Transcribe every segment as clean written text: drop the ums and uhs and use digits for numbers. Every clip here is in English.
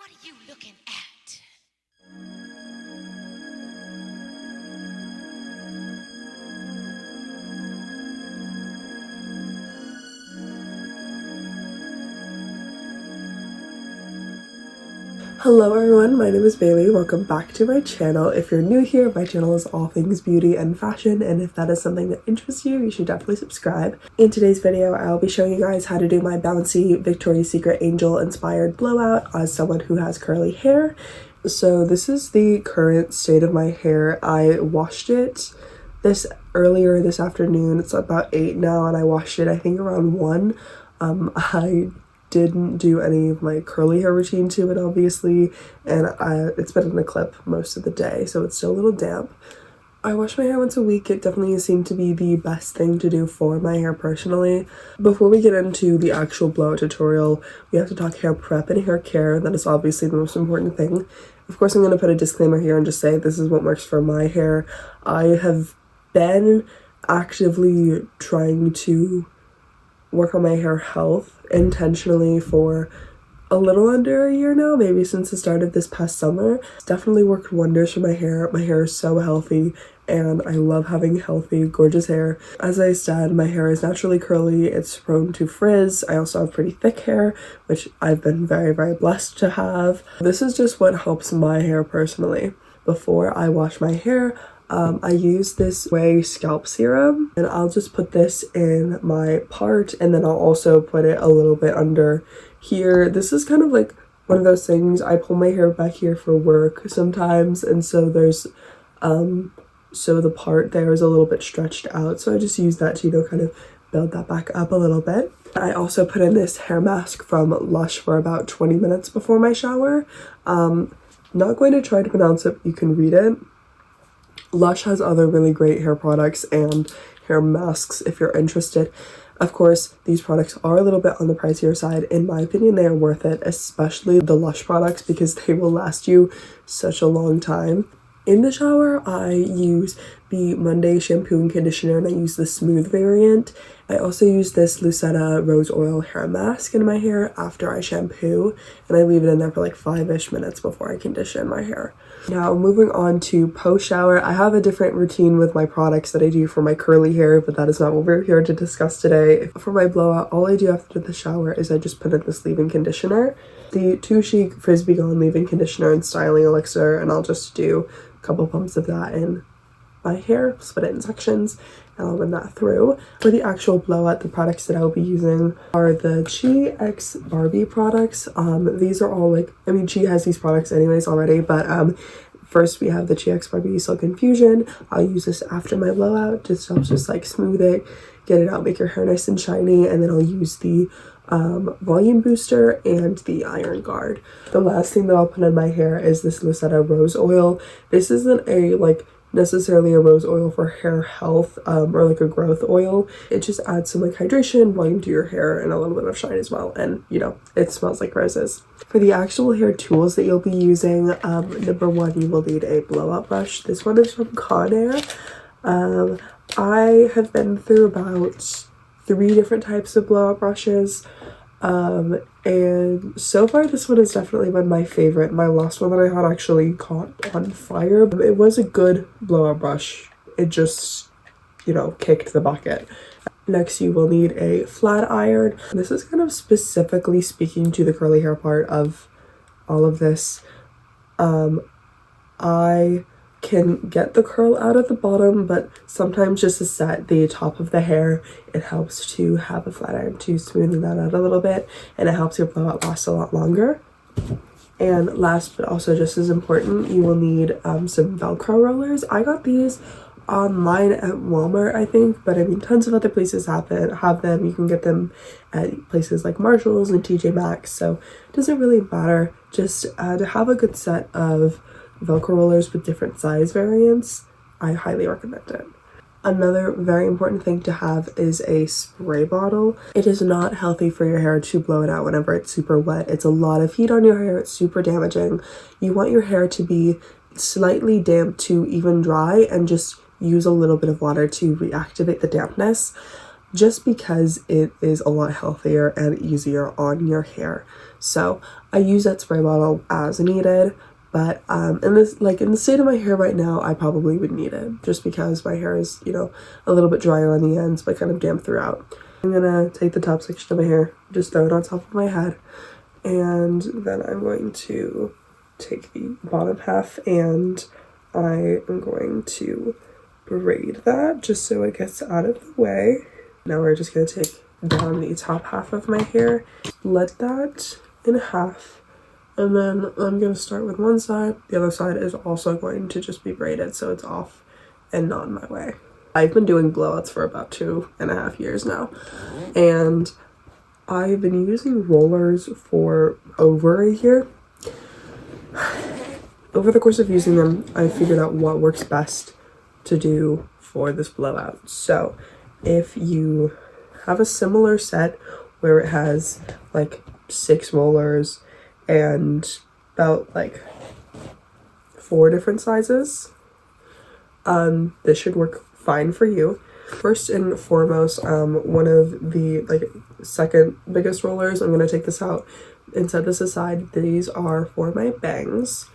What are you looking at? Hello everyone, my name is Bailey. Welcome back to my channel. If you're new here, my channel is all things beauty and fashion, and if that is something that interests you, you should definitely subscribe. In today's video, I'll be showing you guys how to do my bouncy Victoria's Secret Angel inspired blowout as someone who has curly hair. So this is the current state of my hair. I washed it earlier this afternoon. It's about 8 now, and I washed it I think around 1. I didn't do any of my curly hair routine to it, obviously, and it's been in a clip most of the day, so it's still a little damp. I wash my hair once a week. It definitely seemed to be the best thing to do for my hair personally. Before we get into the actual blowout tutorial, we have to talk hair prep and hair care. That is obviously the most important thing. Of course, I'm going to put a disclaimer here and just say this is what works for my hair. I have been actively trying to work on my hair health intentionally for a little under a year now, maybe since the start of this past summer. It's definitely worked wonders for my hair. My hair is so healthy and I love having healthy, gorgeous hair. As I said, my hair is naturally curly. It's prone to frizz. I also have pretty thick hair, which I've been very, very blessed to have. This is just what helps my hair personally. Before I wash my hair, I use this Way scalp serum, and I'll just put this in my part, and then I'll also put it a little bit under here. This is kind of like one of those things, I pull my hair back here for work sometimes, and so there's so the part there is a little bit stretched out, so I just use that to, you know, kind of build that back up a little bit. I also put in this hair mask from Lush for about 20 minutes before my shower. Not going to try to pronounce it, you can read it. Lush has other really great hair products and hair masks if you're interested. Of course, these products are a little bit on the pricier side. In my opinion, they are worth it, especially the Lush products, because they will last you such a long time. In the shower, I use the Monday shampoo and conditioner, and I use the smooth variant. I also use this Lucetta rose oil hair mask in my hair after I shampoo, and I leave it in there for like 5-ish minutes before I condition my hair. Now, moving on to post-shower, I have a different routine with my products that I do for my curly hair, but that is not what we're here to discuss today. For my blowout, all I do after the shower is I just put in this leave-in conditioner, the Too Chic Frisbee Gone leave-in conditioner and styling elixir, and I'll just do a couple pumps of that in my hair, split it in sections, and I'll run that through. For the actual blowout, the products that I'll be using are the Chi X Barbie products. These are all like, I mean, Chi has these products anyways already, but first we have the Chi X Barbie Silk Infusion. I'll use this after my blowout, just helps just like smooth it, get it out, make your hair nice and shiny, and then I'll use the volume booster and the iron guard. The last thing that I'll put in my hair is this Lucetta rose oil. This isn't a like necessarily a rose oil for hair health or like a growth oil. It just adds some like hydration, volume to your hair, and a little bit of shine as well, and you know, it smells like roses. For the actual hair tools that you'll be using, number one, you will need a blowout brush. This one is from Conair. I have been through about 3 different types of blowout brushes, and so far this one has definitely been my favorite. My last one that I had actually caught on fire. It was a good blowout brush. It just, you know, kicked the bucket. Next, you will need a flat iron. This is kind of specifically speaking to the curly hair part of all of this. I can get the curl out at the bottom, but sometimes just to set the top of the hair, it helps to have a flat iron to smoothen that out a little bit, and it helps your blowout last a lot longer. And last but also just as important, you will need some Velcro rollers. I got these online at Walmart, I think, but I mean tons of other places have them. You can get them at places like Marshalls and TJ Maxx, so it doesn't really matter. Just to have a good set of Velcro rollers with different size variants, I highly recommend it. Another very important thing to have is a spray bottle. It is not healthy for your hair to blow it out whenever it's super wet. It's a lot of heat on your hair. It's super damaging. You want your hair to be slightly damp to even dry, and just use a little bit of water to reactivate the dampness. just because it is a lot healthier and easier on your hair. So I use that spray bottle as needed, but in the state of my hair right now, I probably would need it just because my hair is, you know, a little bit drier on the ends but kind of damp throughout. I'm gonna take the top section of my hair, just throw it on top of my head, and then I'm going to take the bottom half and I am going to braid that just so it gets out of the way. Now we're just going to take down the top half of my hair, split that in half, and then I'm going to start with one side. The other side is also going to just be braided so it's off and not in my way. I've been doing blowouts for about 2.5 years now, and I've been using rollers for over a year. Over the course of using them, I figured out what works best to do for this blowout. So if you have a similar set where it has like 6 rollers and about like 4 different sizes, this should work fine for you. First and foremost, one of the second biggest rollers, I'm going to take this out and set this aside. These are for my bangs.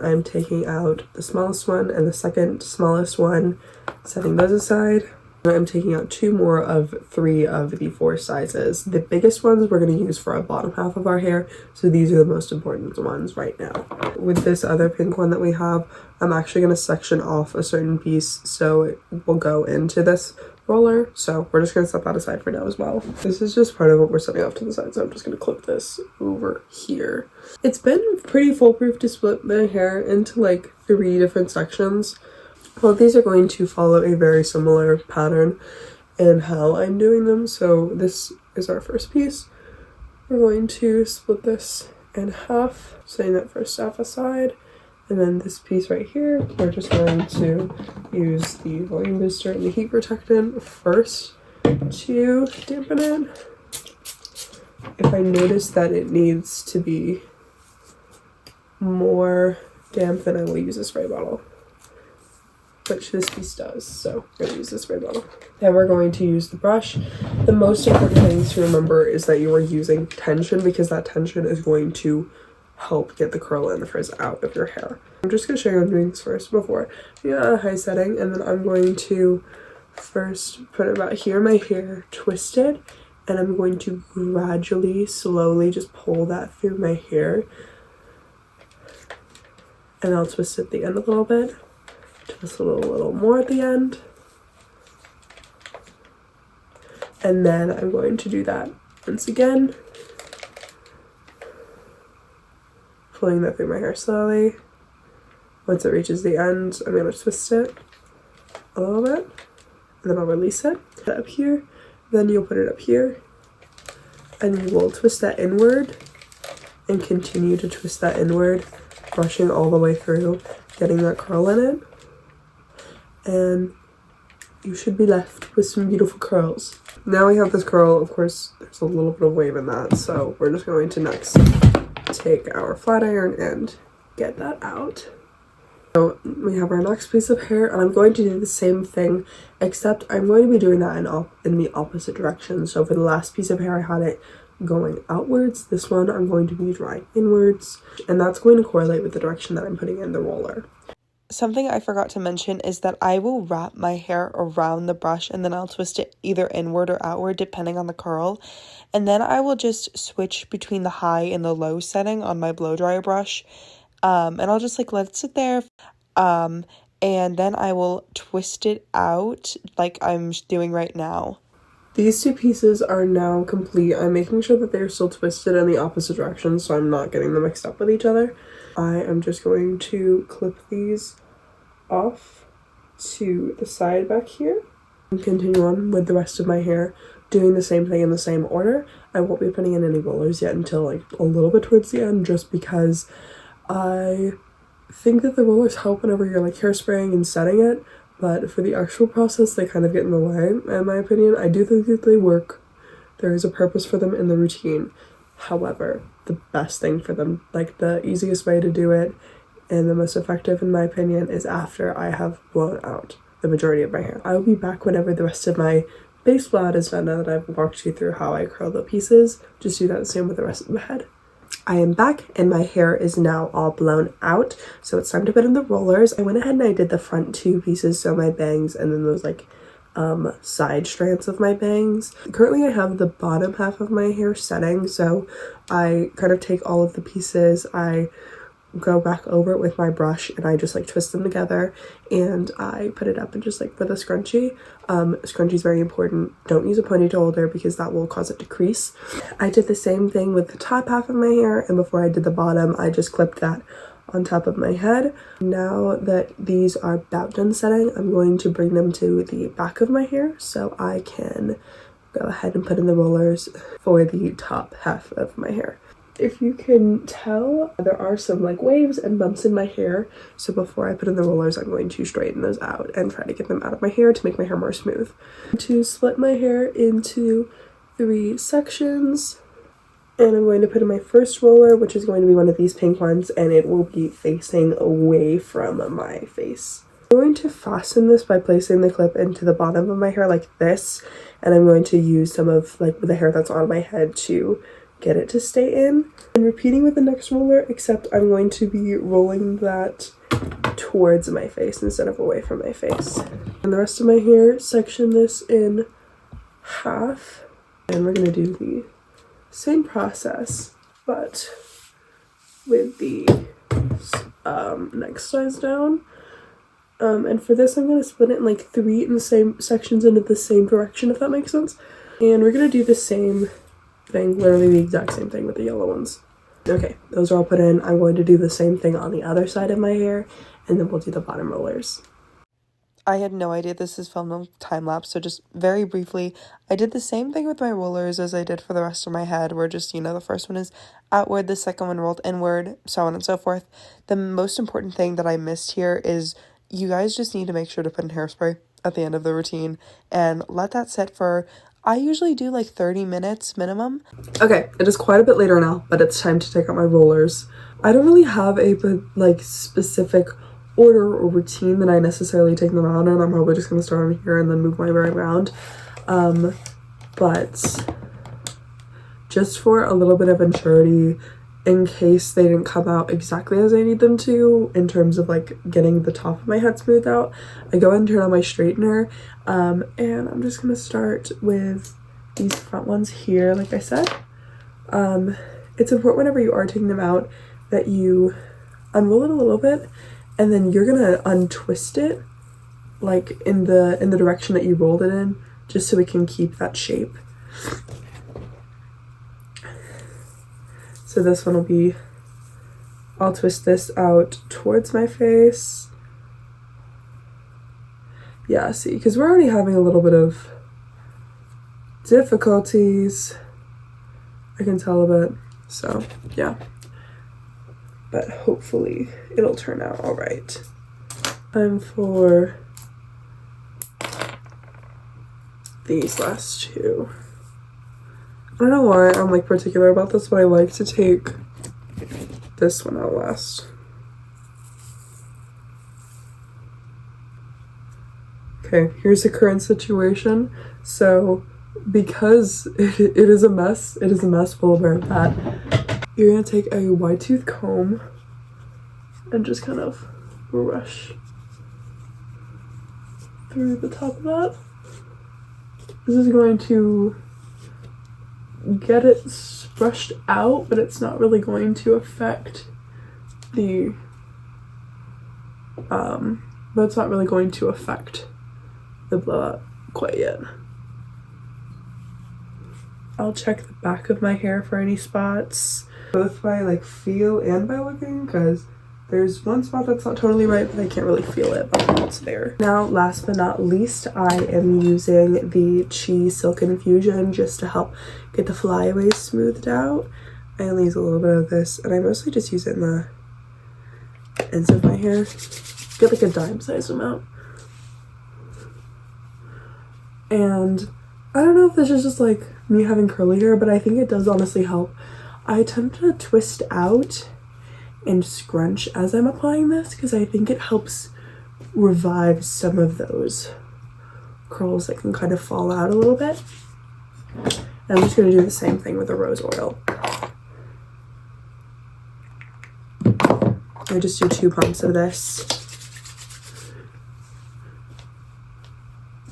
I'm taking out the smallest one and the second smallest one, setting those aside. I'm taking out 2 more of 3 of the 4 sizes. The biggest ones we're going to use for our bottom half of our hair, so these are the most important ones right now. With this other pink one that we have, I'm actually going to section off a certain piece so it will go into this roller, so we're just going to set that aside for now as well. This is just part of what we're setting off to the side, so I'm just going to clip this over here. It's been pretty foolproof to split the hair into like 3 different sections. Well, these are going to follow a very similar pattern in how I'm doing them. So this is our first piece. We're going to split this in half, setting that first half aside. And then this piece right here, we're just going to use the volume booster and the heat protectant first to dampen it. If I notice that it needs to be more damp, then I will use a spray bottle, which this piece does, so we're going to use the spray bottle. Then we're going to use the brush. The most important thing to remember is that you are using tension, because that tension is going to help get the curl and the frizz out of your hair. I'm just going to show you I'm doing this first before a high setting, and then I'm going to first put it about here in my hair, twist it, and I'm going to gradually, slowly just pull that through my hair, and I'll twist it at the end a little bit. Twist a little more at the end, and then I'm going to do that once again, pulling that through my hair slowly. Once it reaches the end, I'm going to twist it a little bit, and then I'll release it. Put it up here, then you'll put it up here, and you will twist that inward and continue to twist that inward, brushing all the way through, getting that curl in it. And you should be left with some beautiful curls. Now we have this curl. Of course, there's a little bit of wave in that, so we're just going to next take our flat iron and get that out. So we have our next piece of hair, and I'm going to do the same thing, except I'm going to be doing that in the opposite direction. So for the last piece of hair, I had it going outwards. This one I'm going to be drawing inwards, and that's going to correlate with the direction that I'm putting in the roller. Something I forgot to mention is that I will wrap my hair around the brush, and then I'll twist it either inward or outward depending on the curl. And then I will just switch between the high and the low setting on my blow dryer brush. And I'll just let it sit there. And then I will twist it out like I'm doing right now. These 2 pieces are now complete. I'm making sure that they're still twisted in the opposite direction so I'm not getting them mixed up with each other. I am just going to clip these off to the side back here and continue on with the rest of my hair, doing the same thing in the same order. I won't be putting in any rollers yet until a little bit towards the end, just because I think that the rollers help whenever you're hairspraying and setting it, but for the actual process they kind of get in the way, in my opinion. I do think that they work. There is a purpose for them in the routine. However, the best thing for them, the easiest way to do it and the most effective in my opinion, is after I have blown out the majority of my hair. I will be back whenever the rest of my base blowout is done. Now that I've walked you through how I curl the pieces, just do that the same with the rest of the head. I am back and my hair is now all blown out, so it's time to put in the rollers. I went ahead and I did the front 2 pieces, so my bangs, and then those like side strands of my bangs. Currently I have the bottom half of my hair setting, so I kind of take all of the pieces, I go back over it with my brush, and I just like twist them together and I put it up and just like with a scrunchie. Scrunchie is very important. Don't use a ponytail holder because that will cause it to crease. I did the same thing with the top half of my hair, and before I did the bottom I just clipped that on top of my head. Now that these are about done setting, I'm going to bring them to the back of my hair so I can go ahead and put in the rollers for the top half of my hair. If you can tell, there are some like waves and bumps in my hair, so before I put in the rollers I'm going to straighten those out and try to get them out of my hair to make my hair more smooth. To split my hair into 3 sections, and I'm going to put in my first roller, which is going to be one of these pink ones, and it will be facing away from my face. I'm going to fasten this by placing the clip into the bottom of my hair like this, and I'm going to use some of like the hair that's on my head to get it to stay in. And repeating with the next roller, except I'm going to be rolling that towards my face instead of away from my face. And the rest of my hair, section this in half, and we're going to do the same process but with the next size down. And for this I'm going to split it in like 3 in the same sections into the same direction, if that makes sense. And we're going to do the same thing, literally the exact same thing with the yellow ones. Okay, those are all put in. I'm going to do the same thing on the other side of my hair, and then we'll do the bottom rollers. I had no idea this is filmed on time lapse, so just very briefly, I did the same thing with my rollers as I did for the rest of my head, where just, you know, the first one is outward, the second one rolled inward, so on and so forth. The most important thing that I missed here is you guys just need to make sure to put in hairspray at the end of the routine and let that sit for, I usually do like 30 minutes minimum. Okay, it is quite a bit later now, but it's time to take out my rollers. I don't really have a like specific order or routine that I necessarily take them out in. I'm probably just gonna start on here and then move my hair around. But just for a little bit of insurity, in case they didn't come out exactly as I need them to, in terms of like getting the top of my head smoothed out, I go ahead and turn on my straightener, and I'm just gonna start with these front ones here. Like I said, it's important whenever you are taking them out that you unroll it a little bit, and then you're gonna untwist it like in the direction that you rolled it in, just so it can keep that shape. So this one will be, I'll twist this out towards my face. Yeah, see, because we're already having a little bit of difficulties, I can tell a bit, so yeah. But hopefully it'll turn out all right. Time for these last 2. I don't know why I'm like particular about this, but I like to take this one out last. Okay, here's the current situation. So because it is a mess full of very bad, you're gonna take a wide tooth comb and just kind of brush through the top of that. This is going to get it brushed out, but it's not really going to affect the blowout quite yet. I'll check the back of my hair for any spots, both by like feel and by looking, because there's one spot that's not totally right, but I can't really feel it, but it's there. Now, last but not least, I am using the Chi Silk Infusion just to help get the flyaways smoothed out. I only use a little bit of this, and I mostly just use it in the ends of my hair. Get like a dime-sized amount. And I don't know if this is just like me having curly hair, but I think it does honestly help. I tend to twist out and scrunch as I'm applying this because I think it helps revive some of those curls that can kind of fall out a little bit. And I'm just going to do the same thing with the rose oil. I just do 2 pumps of this.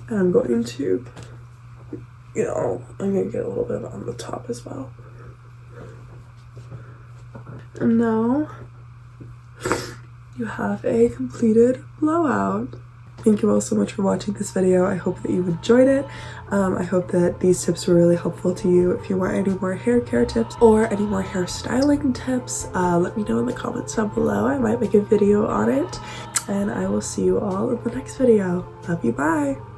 And I'm going to, you know, I'm going to get a little bit on the top as well. And now you have a completed blowout. Thank you all so much for watching this video. I hope that you enjoyed it. I hope that these tips were really helpful to you. If you want any more hair care tips or any more hairstyling tips, let me know in the comments down below. I might make a video on it. And I will see you all in the next video. Love you, bye!